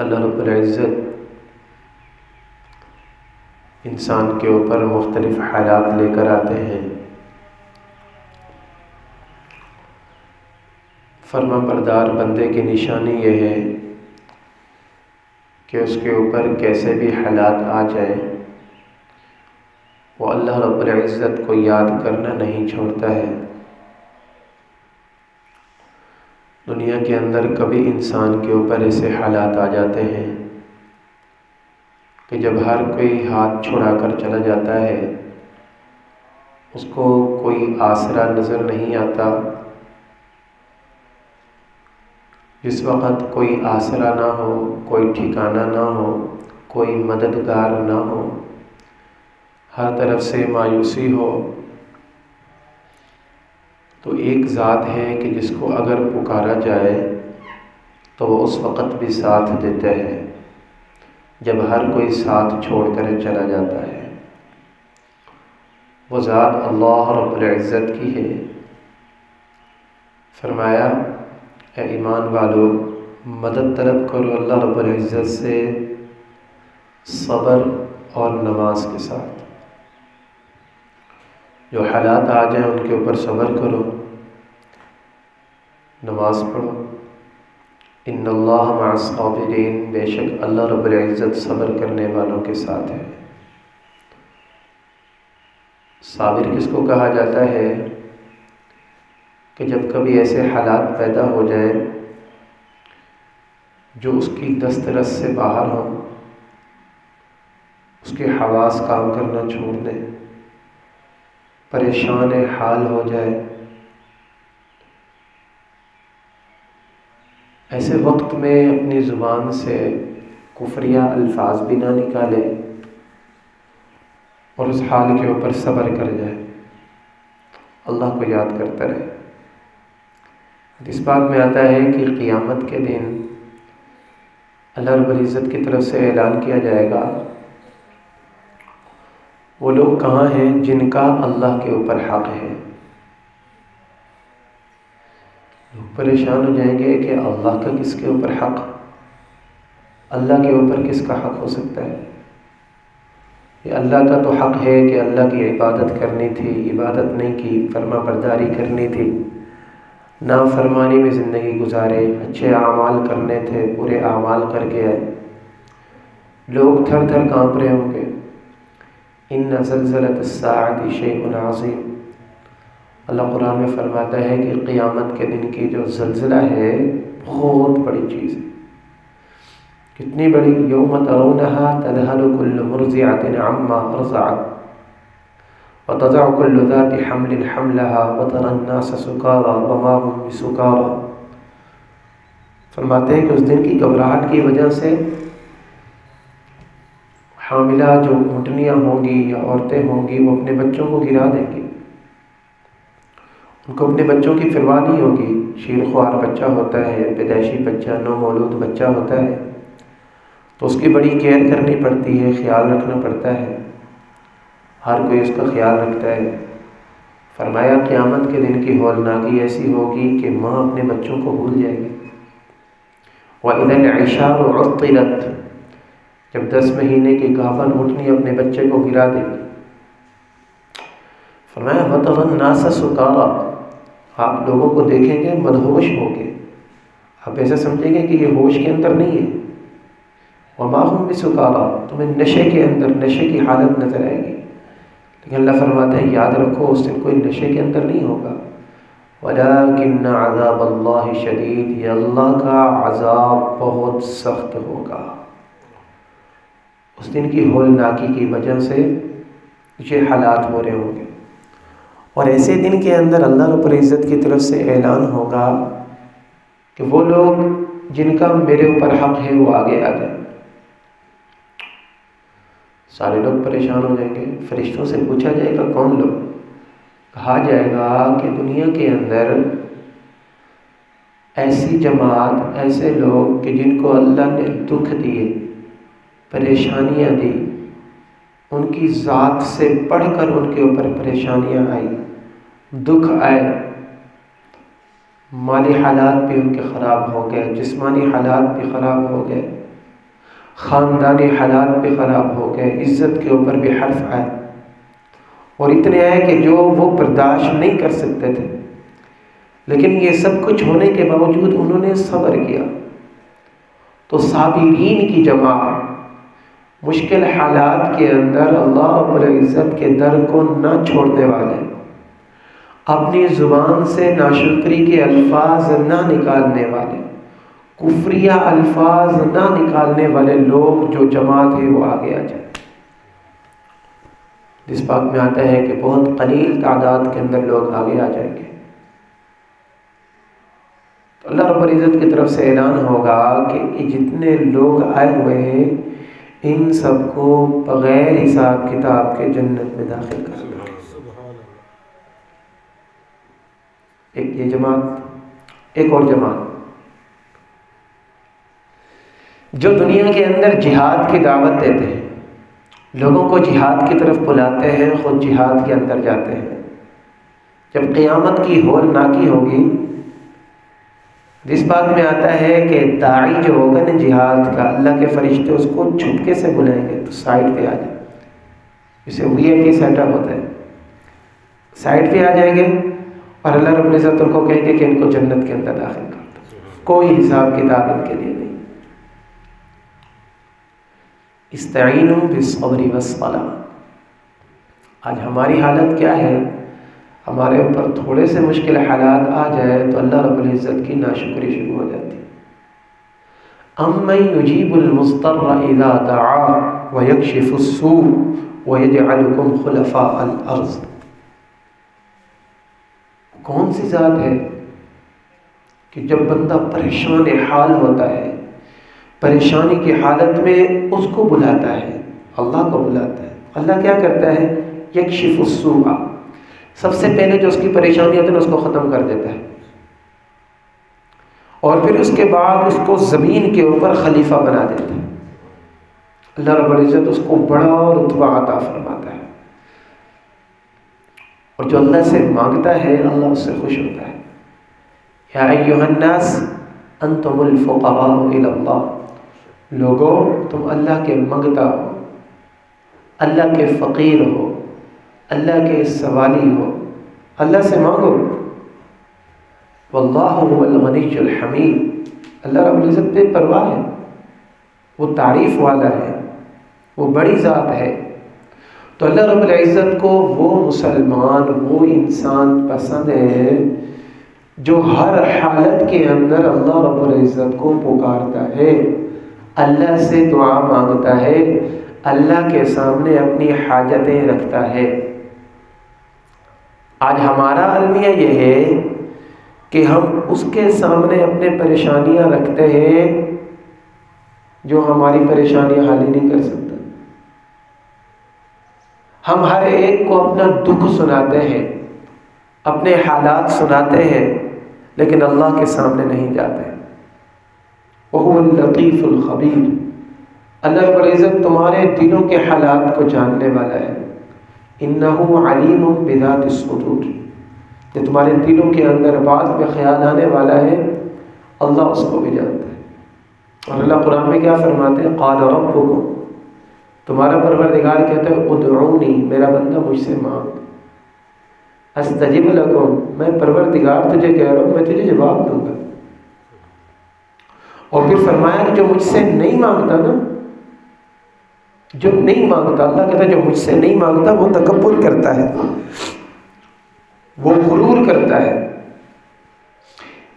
اللہ رب العزت انسان کے اوپر مختلف حالات لے کر آتے ہیں۔ فرما بردار بندے کی نشانی یہ ہے کہ اس کے اوپر کیسے بھی حالات آ جائیں وہ اللہ رب العزت کو یاد کرنا نہیں چھوڑتا ہے۔ دنیا کے اندر کبھی انسان کے اوپر ایسے حالات آ جاتے ہیں کہ جب ہر کوئی ہاتھ چھڑا کر چلا جاتا ہے، اس کو کوئی آسرا نظر نہیں آتا۔ جس وقت کوئی آسرا نہ ہو، کوئی ٹھکانہ نہ ہو، کوئی مددگار نہ ہو، ہر طرف سے مایوسی ہو، تو ایک ذات ہے کہ جس کو اگر پکارا جائے تو وہ اس وقت بھی ساتھ دیتا ہے جب ہر کوئی ساتھ چھوڑ کر چلا جاتا ہے۔ وہ ذات اللہ رب العزت کی ہے۔ فرمایا اے ایمان والو، مدد طلب کرو اللہ رب العزت سے صبر اور نماز کے ساتھ۔ جو حالات آ جائیں ان کے اوپر صبر کرو، نماز پڑھو۔ ان اللہ مع الصابرین، بے شک اللہ رب العزت صبر کرنے والوں کے ساتھ ہے۔ صابر کس کو کہا جاتا ہے؟ کہ جب کبھی ایسے حالات پیدا ہو جائیں جو اس کی دسترس سے باہر ہوں، اس کے حواس کام کرنا چھوڑ دیں، پریشان حال ہو جائے، ایسے وقت میں اپنی زبان سے کفریہ الفاظ بھی نہ نکالے اور اس حال کے اوپر صبر کر جائے، اللہ کو یاد کرتا رہے۔ اس بات میں آتا ہے کہ قیامت کے دن اللہ رب العزت کی طرف سے اعلان کیا جائے گا، وہ لوگ کہاں ہیں جن کا اللہ کے اوپر حق ہے۔ لوگ پریشان ہو جائیں گے کہ اللہ کا کس کے اوپر حق، اللہ کے اوپر کس کا حق ہو سکتا ہے؟ یہ اللہ کا تو حق ہے کہ اللہ کی عبادت کرنی تھی، عبادت نہیں کی، فرما برداری کرنی تھی، نافرمانی میں زندگی گزارے، اچھے اعمال کرنے تھے، برے اعمال کر کے آئے۔ لوگ تھر تھر کانپ رہے ہوں گے۔ ان زلزلۃ الساعۃ شیء عظیم، اللہ قرآن میں فرماتا ہے کہ قیامت کے دن کی جو زلزلہ ہے بہت بڑی چیز ہے۔ کتنی بڑی؟ یوم ترونہا تذہل کل مرضعۃ عما ارضعت وتضع كل ذات حمل حملها وترى الناس سکارى وما هم بسکارى۔ فرماتے ہیں کہ اس دن کی گھبراہٹ کی وجہ سے حاملہ جو اونٹنیاں ہوں گی یا عورتیں ہوں گی وہ اپنے بچوں کو گرا دیں گی، ان کو اپنے بچوں کی پرواہ نہیں ہوگی۔ شیر خوار بچہ ہوتا ہے، پیدائشی بچہ، نو مولود بچہ ہوتا ہے تو اس کی بڑی کیئر کرنی پڑتی ہے، خیال رکھنا پڑتا ہے، ہر کوئی اس کا خیال رکھتا ہے۔ فرمایا قیامت کے دن کی ہولناکی ایسی ہوگی کہ ماں اپنے بچوں کو بھول جائے گی۔ وَإِذَا الْعِشَارُ عُطِّلَتْ، جب 10 مہینے کی گابن اونٹنی اپنے بچے کو گرا دے گی۔ فرمایا وَتَرَى النَّاسَ سُكَارَى، آپ لوگوں کو دیکھیں گے مدہوش ہو کے، آپ ایسا سمجھیں گے کہ یہ ہوش کے اندر نہیں ہے۔ وَمَا هُمْ بِسُكَارَى، تمہیں نشے کے اندر، نشے کی حالت نظر آئے گی، لیکن اللہ فرماتے ہیں یاد رکھو اس دن کوئی نشے کے اندر نہیں ہوگا۔ وَلَكِنَّ عَذَابَ اللَّهِ شَدِيدٌ، یہ اللہ کا عذاب بہت سخت ہوگا۔ اس دن کی ہولناکی کی وجہ سے یہ حالات ہو رہے ہوں گے، اور ایسے دن کے اندر اللہ رب العزت کی طرف سے اعلان ہوگا کہ وہ لوگ جن کا میرے اوپر حق ہے وہ آگے آ جائیں۔ سارے لوگ پریشان ہو جائیں گے، فرشتوں سے پوچھا جائے گا کون لوگ؟ کہا جائے گا کہ دنیا کے اندر ایسی جماعت، ایسے لوگ کہ جن کو اللہ نے دکھ دیے، پریشانیاں دی، ان کی ذات سے پڑھ کر ان کے اوپر پریشانیاں آئی، دکھ آئے، مالی حالات بھی ان کے خراب ہو گئے، جسمانی حالات بھی خراب ہو گئے، خاندانی حالات بھی خراب ہو گئے، عزت کے اوپر بھی حرف آئے، اور اتنے آئے کہ جو وہ برداشت نہیں کر سکتے تھے، لیکن یہ سب کچھ ہونے کے باوجود انہوں نے صبر کیا۔ تو صابرین کی جماعت مشکل حالات کے اندر اللہ رب العزت کے در کو نہ چھوڑنے والے، اپنی زبان سے ناشکری کے الفاظ نہ نکالنے والے، کفریہ الفاظ نہ نکالنے والے لوگ جو جماعت ہے وہ آگے آ جائے۔ جس بات میں آتا ہے کہ بہت قلیل تعداد کے اندر لوگ آگے آ جائیں گے، تو اللہ رب العزت کی طرف سے اعلان ہوگا کہ یہ جتنے لوگ آئے ہوئے ہیں ان سب کو بغیر حساب کتاب کے جنت میں داخل کر دیں۔ ایک یہ جماعت، ایک اور جماعت جو دنیا کے اندر جہاد کی دعوت دیتے ہیں، لوگوں کو جہاد کی طرف بلاتے ہیں، خود جہاد کے اندر جاتے ہیں۔ جب قیامت کی ہول ناکی ہوگی، جس بات میں آتا ہے کہ داعی جو ہوگا نا جہاد کا، اللہ کے فرشتے اس کو چھپکے سے بلائیں گے تو سائڈ پہ آ جائیں، جسے وی آئی پی سیٹ اپ ہوتا ہے، سائڈ پہ آ جائیں گے اور اللہ رب العزت ان کو کہیں گے کہ ان کو جنت کے اندر داخل کر دو، کوئی حساب کتاب ان کے لیے نہیں۔ استعینوا بالصبر والصلاۃ۔ آج ہماری حالت کیا ہے؟ ہمارے اوپر تھوڑے سے مشکل حالات آ جائے تو اللہ رب العزت کی ناشکری شروع ہو جاتی ہے۔ امن یجیب المضطر اذا دعاہ ویکشف السوء ویجعلکم خلفاء الارض۔ کون سی ذات ہے کہ جب بندہ پریشان حال ہوتا ہے، پریشانی کی حالت میں اس کو بلاتا ہے، اللہ کو بلاتا ہے، اللہ کیا کرتا ہے؟ یکشف السوء، سب سے پہلے جو اس کی پریشانی ہوتی ہے اس کو ختم کر دیتا ہے، اور پھر اس کے بعد اس کو زمین کے اوپر خلیفہ بنا دیتا ہے۔ اللہ رب العزت اس کو بڑا رتبہ عطا فرماتا ہے، اور جو اللہ سے مانگتا ہے اللہ اس سے خوش ہوتا ہے۔ یا ایھا الناس انتم الفقراء الی اللہ، لوگو تم اللہ کے منگتا ہو، اللہ کے فقیر ہو، اللہ کے سوالی ہو، اللہ سے مانگو۔ واللہ هو الغنی الحمید، اللہ رب العزت بے پرواہ ہے، وہ تعریف والا ہے، وہ بڑی ذات ہے۔ تو اللہ رب العزت کو وہ مسلمان، وہ انسان پسند ہے جو ہر حالت کے اندر اللہ رب العزت کو پکارتا ہے، اللہ سے دعا مانگتا ہے، اللہ کے سامنے اپنی حاجتیں رکھتا ہے۔ آج ہمارا المیہ یہ ہے کہ ہم اس کے سامنے اپنے پریشانیاں رکھتے ہیں جو ہماری پریشانیاں حل ہی نہیں کر سکتا۔ ہم ہر ایک کو اپنا دکھ سناتے ہیں، اپنے حالات سناتے ہیں، لیکن اللہ کے سامنے نہیں جاتے۔ وَهُوَ اللطیف الخبیر، اللہ رب العزت تمہارے دلوں کے حالات کو جاننے والا ہے۔ اِنَّهُ عَلِيمٌ بِذَاتِ الصُّدُورِ، جو تمہارے دلوں کے اندر بعض میں خیال آنے والا ہے اللہ اس کو بھی جانتا ہے۔ اور اللہ قرآن میں کیا فرماتے ہیں؟ قَالَ رَبُّكُمْ، تمہارا پروردگار کہتا ہے ادعونی، میرا بندہ مجھ سے مانگ، استجب لکم، میں پروردگار تجھے کہہ رہا ہوں میں تجھے جواب دوں گا۔ اور پھر فرمایا کہ جو مجھ سے نہیں مانگتا نا، جو نہیں مانگتا، اللہ کہتا ہے جو مجھ سے نہیں مانگتا وہ تکبر کرتا ہے، وہ غرور کرتا ہے۔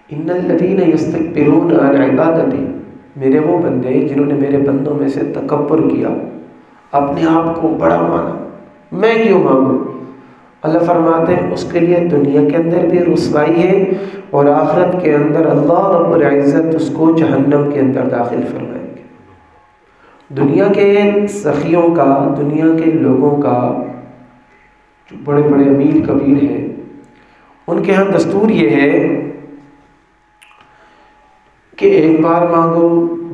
ان الذین یستکبرون عن عبادتی، میرے وہ بندے جنہوں نے میرے بندوں میں سے تکبر کیا، اپنے آپ کو بڑا مانا، میں کیوں مانگوں؟ اللہ فرماتے ہیں اس کے لیے دنیا کے اندر بھی رسوائی ہے، اور آخرت کے اندر اللہ رب العزت اس کو جہنم کے اندر داخل فرمائیں گے۔ دنیا کے سخیوں کا، دنیا کے لوگوں کا، جو بڑے بڑے امیر کبیر ہیں، ان کے ہاں دستور یہ ہے کہ ایک بار مانگو،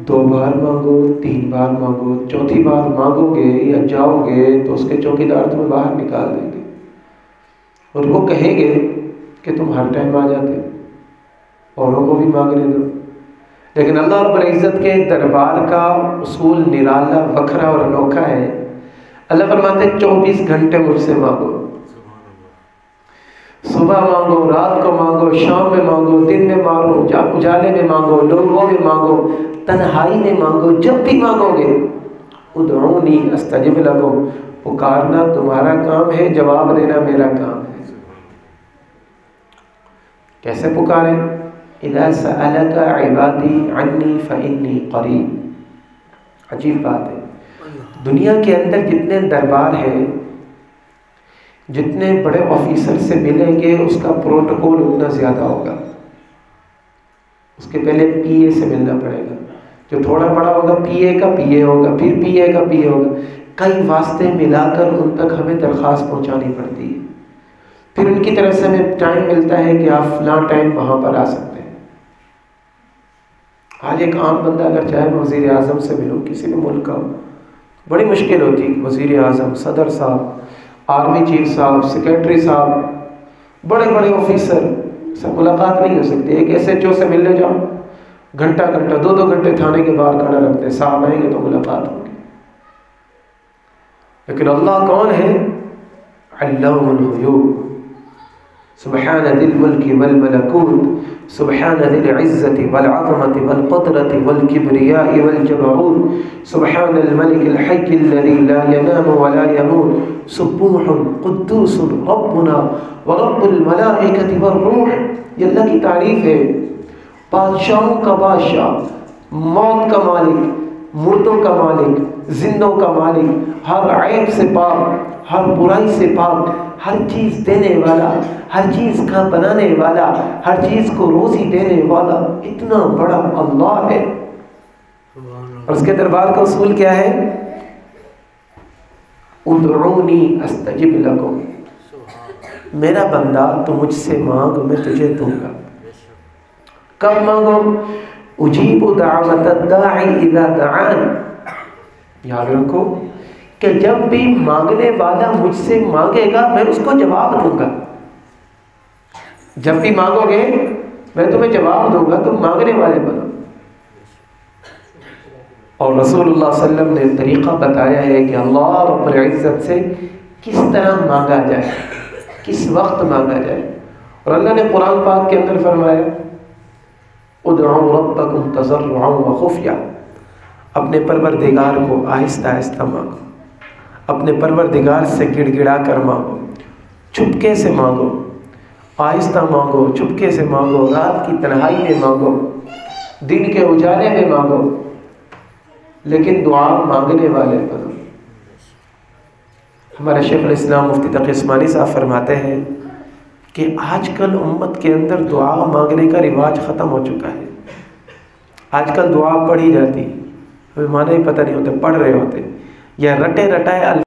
دو بار مانگو، تین بار مانگو، چوتھی بار مانگو گے یا جاؤ گے تو اس کے چوکیدار تمہیں باہر نکال دیں گے، اور وہ کہیں گے کہ تم ہر ٹائم آ جاتے، اوروں کو بھی مانگنے دو۔ لیکن اللہ رب العزت کے دربار کا اصول نرالا، وکھرا اور انوکھا ہے۔ اللہ فرماتے ہیں 24 گھنٹے مجھ سے مانگو، صبح مانگو، رات کو مانگو، شام میں مانگو، دن میں مانگو، اجالے میں مانگو، لوگوں میں مانگو، تنہائی میں مانگو، جب بھی مانگو گے ادعونی استجب لکم، پکارنا تمہارا کام ہے، جواب دینا میرا کام ہے۔ کیسے پکاریں؟ اذا سألک عبادی عنی فإنی قریب۔ عجیب بات ہے، دنیا کے اندر جتنے دربار ہیں، جتنے بڑے آفیسر سے ملیں گے اس کا پروٹوکول اتنا زیادہ ہوگا۔ اس کے پہلے پی اے سے ملنا پڑے گا، جو تھوڑا بڑا ہوگا پی اے کا پی اے ہوگا، پھر پی اے کا پی اے ہوگا، کئی واسطے ملا کر ان تک ہمیں درخواست پہنچانی پڑتی ہے۔ پھر ان کی طرف سے ہمیں ٹائم ملتا ہے کہ آپ فلاں ٹائم وہاں پر آ سکتے ہیں۔ آج ایک عام بندہ اگر چاہے میں وزیر اعظم سے ملوں، کسی بھی ملک کا، بڑی مشکل ہوتی ہے۔ وزیر اعظم، صدر صاحب، آرمی چیف صاحب، سیکرٹری صاحب، بڑے بڑے آفیسر سے ملاقات نہیں ہو سکتی۔ ایک ایس ایچ او سے ملنے جاؤ، گھنٹہ گھنٹہ 2 گھنٹے تھانے کے باہر کھڑا رکھتے ہیں، صاحب آئیں گے تو ملاقات ہوگی۔ لیکن اللہ کون ہے؟ علام الغیوب، سبحان ذی الملک والملکوت، سبحان ذی العزت والعظمت والقدرت والکبریاء والجبروت، سبحان الملک الحی الذی لا ینام ولا یموت، سبوح قدوس ربنا ورب الملائکۃ والروح۔ یہ اللہ کی تعریف ہے، بادشاہوں کا بادشاہ، موت کا مالک، مردوں کا مالک، زندوں کا مالک، ہر عیب سے پاک، ہر برائی سے پاک، ہر چیز دینے والا، ہر چیز کا بنانے والا، ہر چیز کو روزی دینے والا، اتنا بڑا اللہ ہے۔ اور اس کے دربار کا اصول کیا ہے؟ ادعونی استجب لکم، میرا بندہ تو مجھ سے مانگ، میں تجھے دوں گا۔ کب مانگو؟ اجیب دعوت الداعی اذا دعان، یاد رکھو کہ جب بھی مانگنے والا مجھ سے مانگے گا میں اس کو جواب دوں گا۔ جب بھی مانگو گے میں تمہیں جواب دوں گا، تم مانگنے والے بنو۔ اور رسول اللہ صلی اللہ علیہ وسلم نے طریقہ بتایا ہے کہ اللہ رب العزت سے کس طرح مانگا جائے، کس وقت مانگا جائے۔ اور اللہ نے قرآن پاک کے اندر فرمایا ادعوا ربکم تضرعا وخفیا، اپنے پروردگار کو آہستہ آہستہ مانگو، اپنے پروردگار سے گڑ گڑا کر مانگو، چھپکے سے مانگو، آہستہ مانگو، چھپکے سے مانگو، رات کی تنہائی میں مانگو، دن کے اجالے میں مانگو، لیکن دعا مانگنے والے بنو۔ ہمارے شیخ الاسلام مفتی تقی عثمانی صاحب فرماتے ہیں کہ آج کل امت کے اندر دعا مانگنے کا رواج ختم ہو چکا ہے۔ آج کل دعا پڑھی جاتی، ہمیں معنی ہی پتہ نہیں ہوتے، پڑھ رہے ہوتے یا رٹے رٹائے